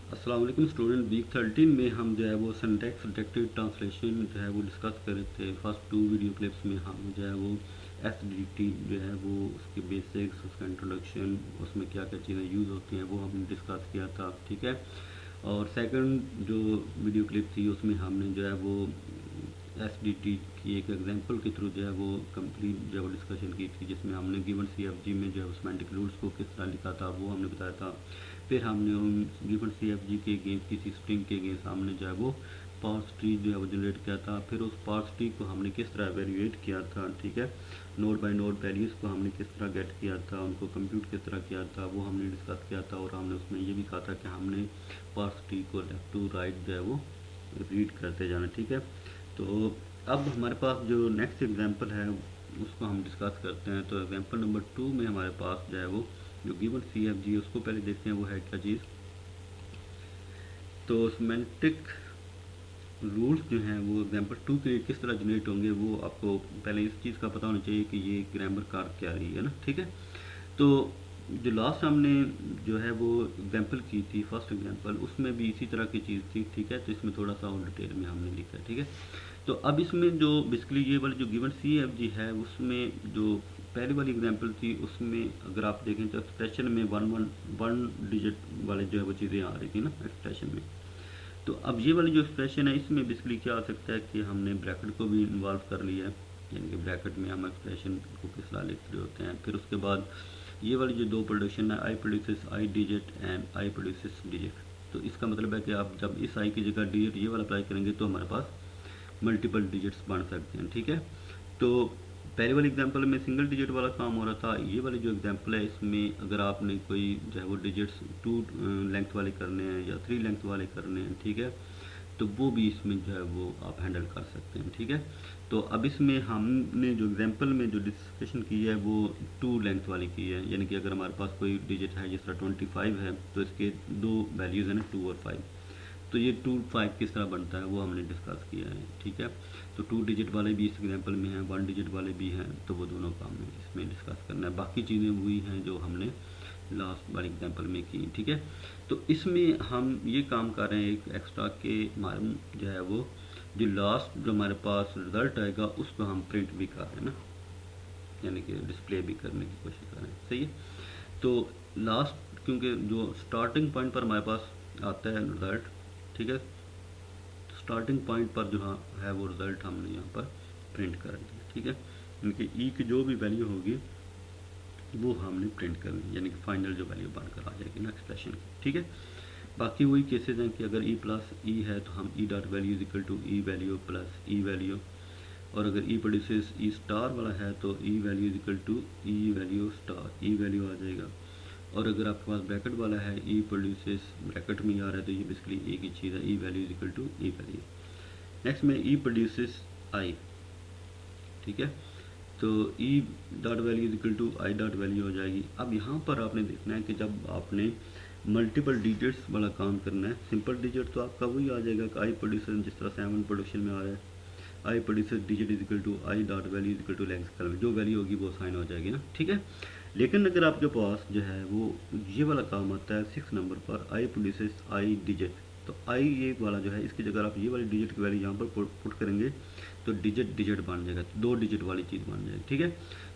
अस्सलाम वालेकुम student. Week 13 में हम जो है वो सिंटैक्स डिटेक्टिव ट्रांसलेशन जो है वो डिस्कस कर रहे थे। फर्स्ट 2 वीडियो क्लिप्स में हम जो है वो एसडीटी जो है वो उसके बेसिक्स, उसका इंट्रोडक्शन, उसमें क्या क्या चीज़ें यूज़ होती हैं वो हमने डिस्कस किया था, ठीक है। और सेकंड जो वीडियो क्लिप थी उसमें हमने जो है वो एसडीटी की एक एग्जांपल के थ्रू जो है वो कंप्लीट जो है वो डिस्कशन की थी, जिसमें हमने गिवन सीएफजी में जो है सेमेंटिक रूल्स को किस तरह लिखा था वो हमने बताया था। फिर हमने उन गिवन सीएफजी के अगेंस्ट किसी स्ट्रिंग के अगेंस्ट हमने जो है वो पार्स ट्री जो है वो जनरेट किया था। फिर उस पार्स ट्री को हमने किस तरह एवेल्यूएट किया था, ठीक है। नोड बाय नोड वैल्यूज़ को हमने किस तरह गेट किया था, उनको कंप्यूट किस तरह किया था वो हमने डिस्कस किया था। और हमने उसमें ये भी कहा था कि हमने पार्स ट्री को लेफ्ट टू राइट जो है वो रीड करते जाना, ठीक है। तो अब हमारे पास जो नेक्स्ट एग्जांपल है उसको हम डिस्कस करते हैं। तो एग्जांपल नंबर 2 में हमारे पास जो है वो जो गिवन सी एफ जी उसको पहले देखते हैं वो है क्या चीज़। तो सिमेंटिक रूल्स जो हैं वो एग्जांपल 2 के लिए किस तरह जनरेट होंगे वो आपको पहले इस चीज़ का पता होना चाहिए कि ये ग्रामर कार क्या रही है ना, ठीक है। तो जो लास्ट हमने जो है वो एग्जांपल की थी, फर्स्ट एग्जांपल, उसमें भी इसी तरह की चीज़ थी, ठीक है। तो इसमें थोड़ा सा और डिटेल में हमने लिखा है, ठीक है। तो अब इसमें जो बेसिकली ये वाली जो गिवन सी एफ जी है उसमें जो पहली वाली एग्जांपल थी उसमें अगर आप देखें तो एक्सप्रेशन में वन डिजिट वाले जो है वो चीज़ें आ रही थी ना एक्सप्रेशन में। तो अब ये वाली जो एक्सप्रेशन है इसमें बेसिकली क्या आ सकता है कि हमने ब्रैकेट को भी इन्वॉल्व कर लिया है, यानी कि ब्रैकेट में हम एक्सप्रेशन को किस तरह लिख रहे होते हैं। फिर उसके बाद ये वाली जो दो प्रोडक्शन है, I produces I digit and I produces digit. तो इसका मतलब है कि आप जब इस आई की जगह डिजिट ये वाला अप्लाई करेंगे तो हमारे पास मल्टीपल डिजिट्स बन सकते हैं, ठीक है। तो पहले वाली एग्जांपल में सिंगल डिजिट वाला काम हो रहा था। ये वाली जो एग्जांपल है इसमें अगर आपने कोई जो है वो डिजिट्स 2 लेंथ वाले करने हैं या 3 लेंथ वाले करने हैं, ठीक है, तो वो भी इसमें जो है वो आप हैंडल कर सकते हैं, ठीक है। तो अब इसमें हमने जो एग्जांपल में जो डिस्कशन की है वो 2 लेंथ वाली की है, यानी कि अगर हमारे पास कोई डिजिट है जिस तरह 25 है तो इसके दो वैल्यूज़ हैं ना, 2 और 5। तो ये 2 5 किस तरह बनता है वो हमने डिस्कस किया है, ठीक है। तो 2 डिजिट वाले भी इस एग्जांपल में हैं, 1 डिजिट वाले भी हैं, तो वो दोनों काम में इसमें डिस्कस करना है। बाकी चीज़ें वही हैं जो हमने लास्ट वाले एग्जांपल में की, ठीक है। तो इसमें हम ये काम कर रहे हैं एक एक्स्ट्रा के हमारे जो है वो जो लास्ट जो हमारे पास रिजल्ट आएगा उसको हम प्रिंट भी कर रहे हैं ना, यानी कि डिस्प्ले भी करने की कोशिश कर रहे हैं, सही है। तो लास्ट क्योंकि जो स्टार्टिंग पॉइंट पर हमारे पास आता है रिजल्ट, ठीक है, स्टार्टिंग पॉइंट पर जो है वो रिजल्ट हमने यहाँ पर प्रिंट कर दिया, ठीक है। इनकी ई की जो भी वैल्यू होगी वो हमने प्रिंट करनी, यानी कि फाइनल जो वैल्यू बनकर आ जाएगी ना एक्सप्रेशन की, ठीक है। बाकी वही केसेस हैं कि अगर ई प्लस ई है तो हम E dot value is equal to E value plus E value, और अगर ई प्रोड्यूसेस ई स्टार वाला है तो E value is equal to E value star E value आ जाएगा। और अगर आपके पास ब्रैकेट वाला है ई प्रोड्यूसेस ब्रैकेट में आ रहा है तो ये बेसिकली एक ही चीज़ है, E value is equal to E value. Next में ई प्रोड्यूसेस आई, ठीक है। तो E dot value is equal to I dot value हो जाएगी। अब यहाँ पर आपने देखना है कि जब आपने मल्टीपल डिजिट्स वाला काम करना है, सिंपल डिजिट तो आपका वही आ जाएगा कि आई प्रोड्यूसर जिस तरह 7 प्रोडक्शन में आ रहा है, I producer digit is equal to I dot value is equal to length scale में जो वैल्यू होगी वो साइन हो जाएगी ना, ठीक है। लेकिन अगर आपके पास जो है वो ये वाला काम आता है 6 नंबर पर, आई प्रोड्यूसेस आई डिजिट, तो आई ये वाला जो है इसकी जगह आप ये वाली डिजिट की वैल्यू यहाँ पर पुट करेंगे तो डिजिट डिजिट बन जाएगा, तो 2 डिजिट वाली चीज़ बन जाएगी, ठीक है।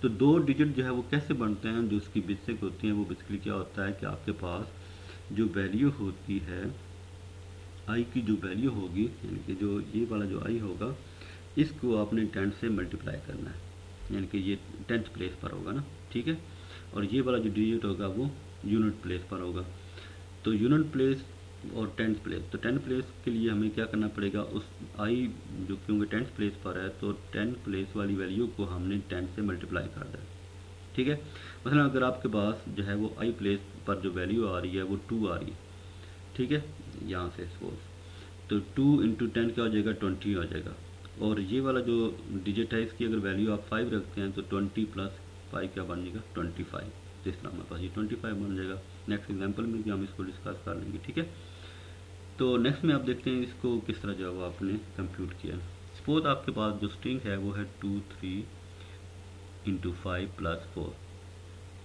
तो 2 डिजिट जो है वो कैसे बनते हैं, जो उसकी बेसिक होती हैं वो बेसिकली क्या होता है कि आपके पास जो वैल्यू होती है आई की जो वैल्यू होगी, यानी कि जो ये वाला जो आई होगा इसको आपने 10 से मल्टीप्लाई करना है, यानी कि ये 10th प्लेस पर होगा ना, ठीक है। और ये वाला जो डिजिट होगा वो यूनिट प्लेस पर होगा। तो यूनिट प्लेस और 10th प्लेस, तो 10th प्लेस के लिए हमें क्या करना पड़ेगा, उस आई जो क्योंकि 10th प्लेस पर है तो 10th प्लेस वाली वैल्यू को हमने 10 से मल्टीप्लाई कर दें, ठीक है। मतलब अगर आपके पास जो है वो आई प्लेस पर जो वैल्यू आ रही है वो 2 आ रही है, ठीक है, यहाँ से सपोज, तो 2 इंटू 10 क्या हो जाएगा, 20 हो जाएगा। और ये वाला जो डिजिट है इसकी अगर वैल्यू आप 5 रखते हैं तो 20 प्लस 5 क्या बन जाएगा, 25। तो इस तरह हमारे पास ये 25 बन जाएगा। नेक्स्ट एग्जांपल में भी हम इसको डिस्कस कर लेंगे, ठीक है। तो नेक्स्ट में आप देखते हैं इसको किस तरह जो है वो आपने कंप्यूट किया। सपोज आपके पास जो स्ट्रिंग है वो है 2 3 इंटू 5 प्लस 4।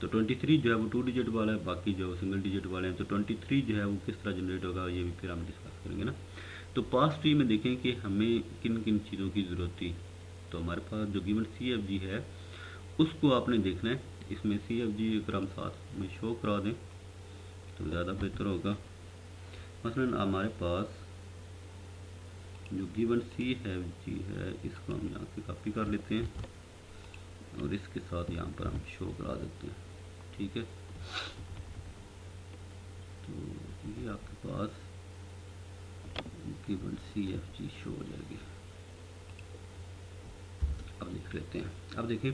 तो 23 जो है वो 2 डिजिट वाला है, बाकी जो सिंगल डिजिट वाले हैं। तो 23 जो है वो किस तरह जनरेट होगा ये भी फिर हम डिस्कस करेंगे ना। तो पास ट्री में देखें कि हमें किन किन चीज़ों की ज़रूरत थी। तो हमारे पास जो गिवन CFG है उसको आपने देखना है। इसमें CFG अगर हम साथ में शो करा दें तो ज़्यादा बेहतर होगा। मसलन हमारे पास जो गिवन CFG है इसको हम यहाँ से कॉपी कर लेते हैं और इसके साथ यहाँ पर हम शो करा देते हैं, ठीक है। तो ये आपके पास गिवन CFG शो हो जाएगी। अब देख लेते हैं। अब देखें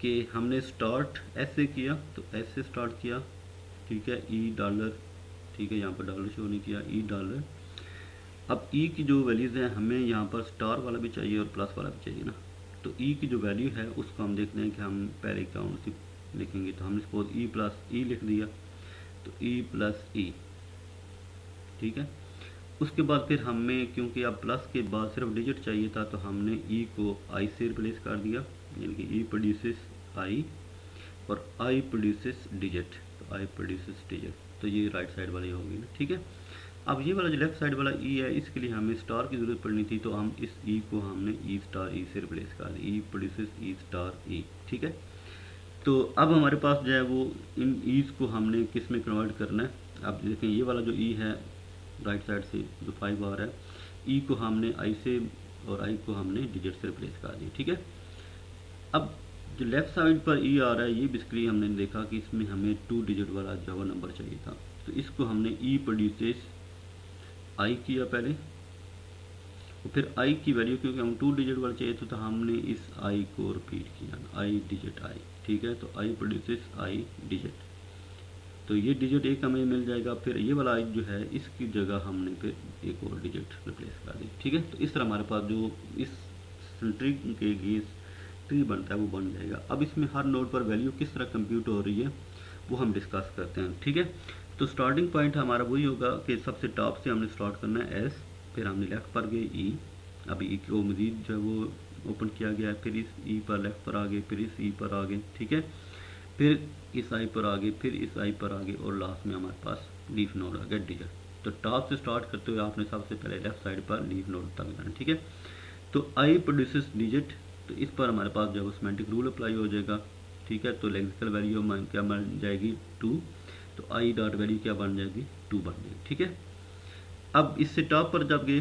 कि हमने स्टार्ट ऐसे किया, तो ऐसे स्टार्ट किया, ठीक है, $, ठीक है, यहाँ पर डॉलर शो नहीं किया, $। अब की जो वैल्यूज़ हैं हमें यहाँ पर स्टार वाला भी चाहिए और प्लस वाला भी चाहिए ना। तो की जो वैल्यू है उसको हम देखते हैं कि हम पहले कौन सी लिखेंगे। तो हमने सपोज E+E लिख दिया, तो E+E, ठीक है। उसके बाद फिर हमें क्योंकि अब प्लस के बाद सिर्फ डिजिट चाहिए था तो हमने को I से रिप्लेस कर दिया, यानी कि E प्रोड्यूसेस I और I प्रोड्यूसेस डिजिट, तो I प्रोड्यूसेस डिजिट। तो ये राइट साइड वाली होगी ना, ठीक है। अब ये वाला जो लेफ्ट साइड वाला है इसके लिए हमें स्टार की ज़रूरत पड़नी थी, तो हम इस को हमने E* से रिप्लेस कर दिया, E प्रोड्यूसेस E*, ठीक है। तो अब हमारे पास जो है वो इन ईज को हमने किस में कन्वर्ट करना है। अब देखें ये वाला जो है राइट साइड से जो 5 आ रहा है, को हमने I से और I को हमने डिजिट से रिप्लेस कर दिया, ठीक है। अब जो लेफ्ट साइड पर आ रहा है ये बेसिकली हमने देखा कि इसमें हमें 2 डिजिट वाला जो नंबर चाहिए था, तो इसको हमने E प्रोड्यूसेस I किया पहले, और फिर I की वैल्यू क्योंकि हम 2 डिजिट वाला चाहिए तो हमने इस I को रिपीट किया, I डिजिट I, ठीक है। तो I प्रोड्यूसेस I डिजिट, तो ये डिजिट एक हमें मिल जाएगा। फिर ये वाला I जो है इसकी जगह हमने फिर एक और डिजिट रिप्लेस कर दी, ठीक है। तो इस तरह हमारे पास जो इस ट्री के गेस ट्री बनता है वो बन जाएगा। अब इसमें हर नोड पर वैल्यू किस तरह कंप्यूट हो रही है वो हम डिस्कस करते हैं, ठीक है। तो स्टार्टिंग पॉइंट हमारा वही होगा कि सबसे टॉप से हमने स्टार्ट करना है S, फिर हमने लेफ़्ट पर गए E, अब E को मज़ीद जो है वो ओपन किया गया है, फिर इस E पर लेफ़्ट पर आ गए, फिर इस E पर आ गए, ठीक है, फिर इस I पर आ गए, फिर इस I पर आ गए और लास्ट में हमारे पास लीफ नोड आ गया डिजिट। तो टॉप से स्टार्ट करते हुए आपने सबसे पहले लेफ़्ट साइड पर लीफ नोड तक जाना, ठीक है। तो I प्रोड्यूसेस डिजिट, तो इस पर हमारे पास जो है सिमेंटिक रूल अप्लाई हो जाएगा, ठीक है। तो लेक्सिकल वैल्यू क्या बन जाएगी 2, तो I डॉट वैल्यू क्या बन जाएगी 2 बन जाएगी, ठीक है। अब इससे टॉप पर जब गए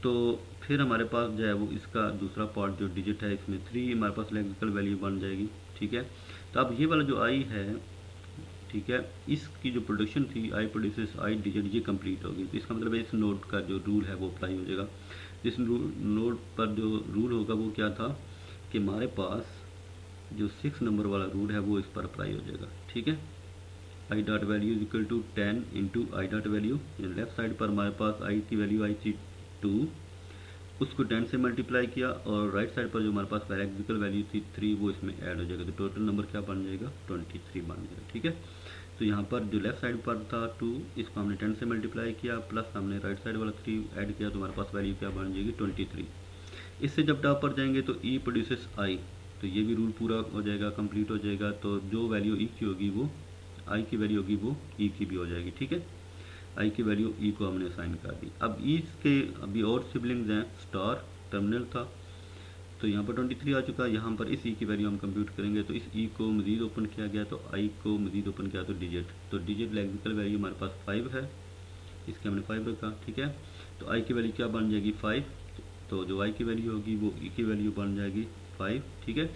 तो फिर हमारे पास जो है वो इसका दूसरा पार्ट जो डिजिट है इसमें 3 हमारे पास लेक्सिकल वैल्यू बन जाएगी, ठीक है। तो अब ये वाला जो I है, ठीक है, इसकी जो प्रोडक्शन थी I प्रोड्यूसेस I डिजिट, ये कंप्लीट होगी। तो इसका मतलब है इस नोड का जो रूल है वो अप्लाई हो जाएगा। इस नोड पर जो रूल होगा वो क्या था कि हमारे पास जो 6 नंबर वाला रूल है वो इस पर अप्लाई हो जाएगा, ठीक है। I dot value is equal to 10 into I dot value, left side पर हमारे पास I की वैल्यू आई थी 2, उसको 10 से मल्टीप्लाई किया, और राइट साइड पर जो हमारे पास लेक्सिकल वैल्यू थी 3 वो इसमें ऐड हो जाएगा। तो टोटल नंबर क्या बन जाएगा 23 बन जाएगा, ठीक है। तो यहाँ पर जो लेफ्ट साइड पर था 2, इसको हमने 10 से मल्टीप्लाई किया, प्लस हमने राइट साइड वाला 3 ऐड किया, तो हमारे पास वैल्यू क्या बन जाएगी 23। इससे जब टॉप पर जाएंगे तो E प्रोड्यूसेस I, तो ये भी रूल पूरा हो जाएगा, कंप्लीट हो जाएगा। तो जो वैल्यू E की होगी वो I की वैल्यू होगी वो E की भी हो जाएगी, ठीक है। I की वैल्यू E को हमने असाइन कर दी। अब E के अभी और सिबलिंग्स हैं, स्टार टर्मिनल था, तो यहाँ पर 23 आ चुका है। यहाँ पर इस E की वैल्यू हम कंप्यूट करेंगे, तो इस E को मज़ीद ओपन किया गया, तो I को मज़ीद ओपन किया तो डिजिट, तो डिजिट लेक्सिकल वैल्यू हमारे पास 5 है, इसके हमने 5 रखा, ठीक है। तो I की वैल्यू क्या बन जाएगी 5, तो जो I की वैल्यू होगी वो E की वैल्यू बन जाएगी 5, ठीक है।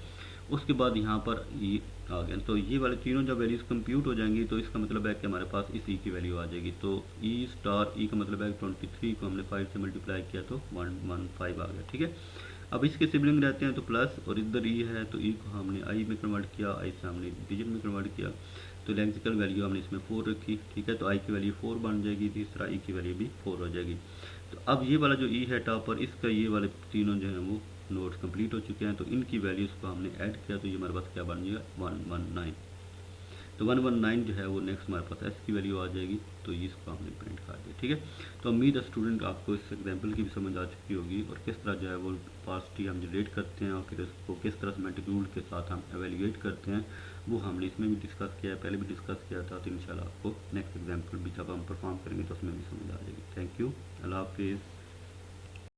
उसके बाद यहाँ पर E आ गया, तो ये वाले तीनों जब वैल्यूज़ कंप्यूट हो जाएंगी तो इसका मतलब है कि हमारे पास इस E की वैल्यू आ जाएगी। तो E स्टार E का मतलब है 23 को हमने 5 से मल्टीप्लाई किया तो 115 आ गया, ठीक है। अब इसके सिबलिंग रहते हैं तो प्लस, और इधर E है तो E को हमने I में कन्वर्ट किया, I से हमने डिजिट में कन्वर्ट किया, तो लेक्सिकल वैल्यू हमने इसमें 4 रखी, ठीक है। तो I की वैल्यू 4 बन जाएगी, तीसरा E की वैल्यू भी 4 हो जाएगी। तो अब ये वाला जो E है टॉप पर, इसका ये वाले तीनों जो हैं वो नोट्स कंप्लीट हो चुके हैं, तो इनकी वैल्यूज़ को हमने ऐड किया, तो ये हमारे पास क्या बन जाएगा 119। तो 119 जो है वो नेक्स्ट हमारे पास S की वैल्यू आ जाएगी, तो इसको हमने प्रिंट कर दिया। ठीक है, तो उम्मीद है स्टूडेंट आपको इस एग्जाम्पल की भी समझ आ चुकी होगी, और किस तरह जो है वो पार्सिटी हम जनरेट करते हैं और फिर उसको किस तरह सिमेंटिक रूल के साथ हम एवेल्यूएट करते हैं, वो हमने इसमें भी डिस्कस किया है, पहले भी डिस्कस किया था। तो इंशाल्लाह आपको नेक्स्ट एग्जाम्पल भी जब हम परफॉर्म करेंगे तो उसमें भी समझ आ जाएगी। थैंक यू, अल्लाह हाफिज़।